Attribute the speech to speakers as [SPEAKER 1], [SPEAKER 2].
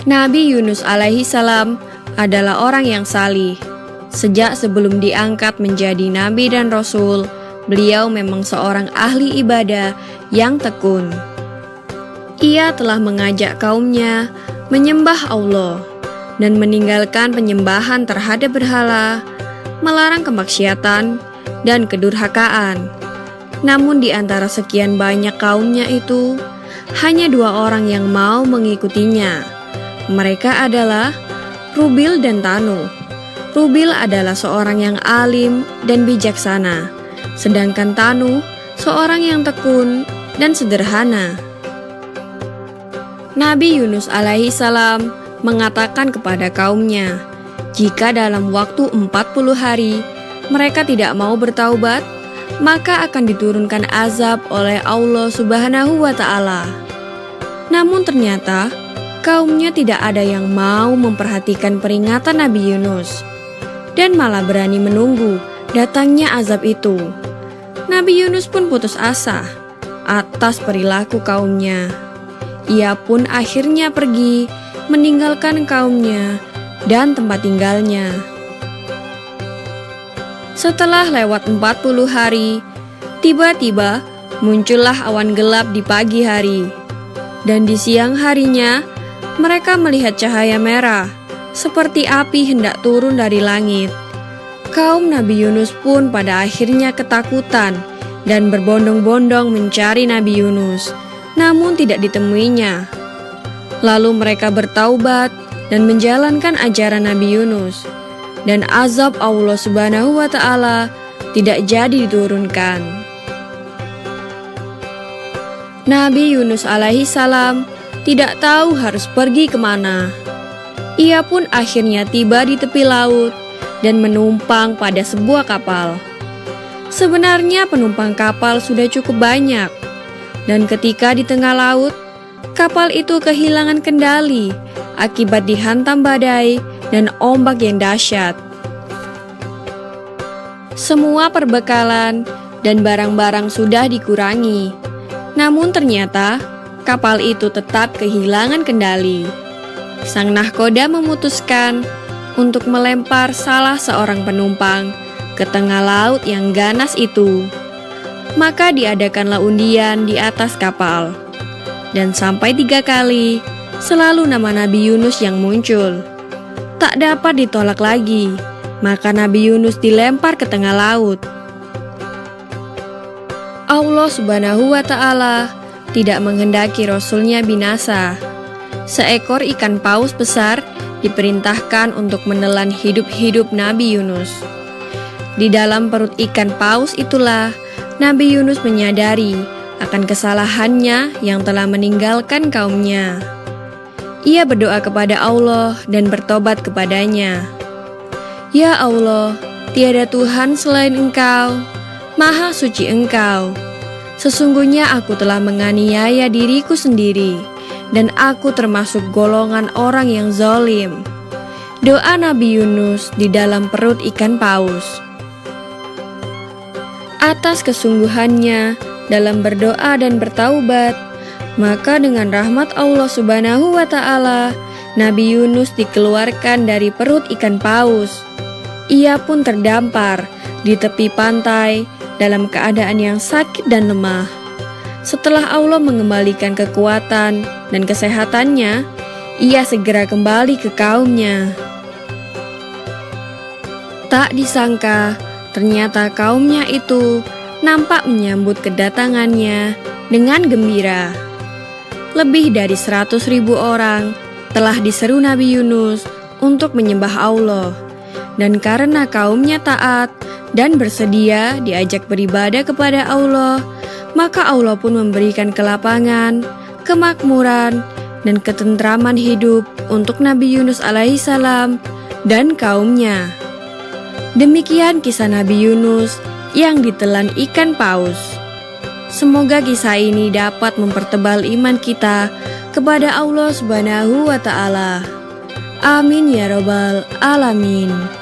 [SPEAKER 1] Nabi Yunus alaihi salam adalah orang yang salih. Sejak sebelum diangkat menjadi nabi dan rasul, beliau memang seorang ahli ibadah yang tekun. Ia telah mengajak kaumnya menyembah Allah dan meninggalkan penyembahan terhadap berhala, melarang kemaksiatan dan kedurhakaan. Namun di antara sekian banyak kaumnya itu, hanya 2 orang yang mau mengikutinya. Mereka adalah Rubil dan Tanu. Rubil adalah seorang yang alim dan bijaksana, sedangkan Tanu seorang yang tekun dan sederhana. Nabi Yunus alaihi salam mengatakan kepada kaumnya, jika dalam waktu 40 hari mereka tidak mau bertaubat, maka akan diturunkan azab oleh Allah Subhanahu wa Ta'ala. Namun ternyata kaumnya tidak ada yang mau memperhatikan peringatan Nabi Yunus dan malah berani menunggu datangnya azab itu. Nabi Yunus pun putus asa atas perilaku kaumnya. Ia pun akhirnya pergi meninggalkan kaumnya dan tempat tinggalnya. Setelah lewat 40 hari, tiba-tiba muncullah awan gelap di pagi hari. Dan di siang harinya, mereka melihat cahaya merah, seperti api hendak turun dari langit. Kaum Nabi Yunus pun pada akhirnya ketakutan dan berbondong-bondong mencari Nabi Yunus, namun tidak ditemuinya. Lalu mereka bertaubat dan menjalankan ajaran Nabi Yunus, dan azab Allah Subhanahu wa Ta'ala tidak jadi diturunkan. Nabi Yunus alaihi salam tidak tahu harus pergi kemana. Ia pun akhirnya tiba di tepi laut dan menumpang pada sebuah kapal. Sebenarnya penumpang kapal sudah cukup banyak, dan ketika di tengah laut, kapal itu kehilangan kendali akibat dihantam badai dan ombak yang dahsyat. Semua perbekalan dan barang-barang sudah dikurangi, namun ternyata kapal itu tetap kehilangan kendali. Sang nahkoda memutuskan untuk melempar salah seorang penumpang ke tengah laut yang ganas itu. Maka diadakanlah undian di atas kapal, dan sampai 3 kali selalu nama Nabi Yunus yang muncul. Tak dapat ditolak lagi, maka Nabi Yunus dilempar ke tengah laut. Allah Subhanahu wa Ta'ala tidak menghendaki Rasulnya binasa. Seekor ikan paus besar diperintahkan untuk menelan hidup-hidup Nabi Yunus. Di dalam perut ikan paus itulah Nabi Yunus menyadari akan kesalahannya yang telah meninggalkan kaumnya. Ia berdoa kepada Allah dan bertobat kepadanya. Ya Allah, tiada Tuhan selain Engkau, Maha Suci Engkau. Sesungguhnya aku telah menganiaya diriku sendiri, dan aku termasuk golongan orang yang zalim. Doa Nabi Yunus di dalam perut ikan paus. Atas kesungguhannya dalam berdoa dan bertaubat, maka dengan rahmat Allah Subhanahu wa Ta'ala, Nabi Yunus dikeluarkan dari perut ikan paus. Ia pun terdampar di tepi pantai dalam keadaan yang sakit dan lemah. Setelah Allah mengembalikan kekuatan dan kesehatannya, ia segera kembali ke kaumnya. Tak disangka, ternyata kaumnya itu nampak menyambut kedatangannya dengan gembira. Lebih dari 100.000 orang telah diseru Nabi Yunus untuk menyembah Allah. Dan karena kaumnya taat dan bersedia diajak beribadah kepada Allah, maka Allah pun memberikan kelapangan, kemakmuran, dan ketentraman hidup untuk Nabi Yunus alaihi salam dan kaumnya. Demikian kisah Nabi Yunus yang ditelan ikan paus. Semoga kisah ini dapat mempertebal iman kita kepada Allah Subhanahu wa Ta'ala. Amin ya Rabbal Alamin.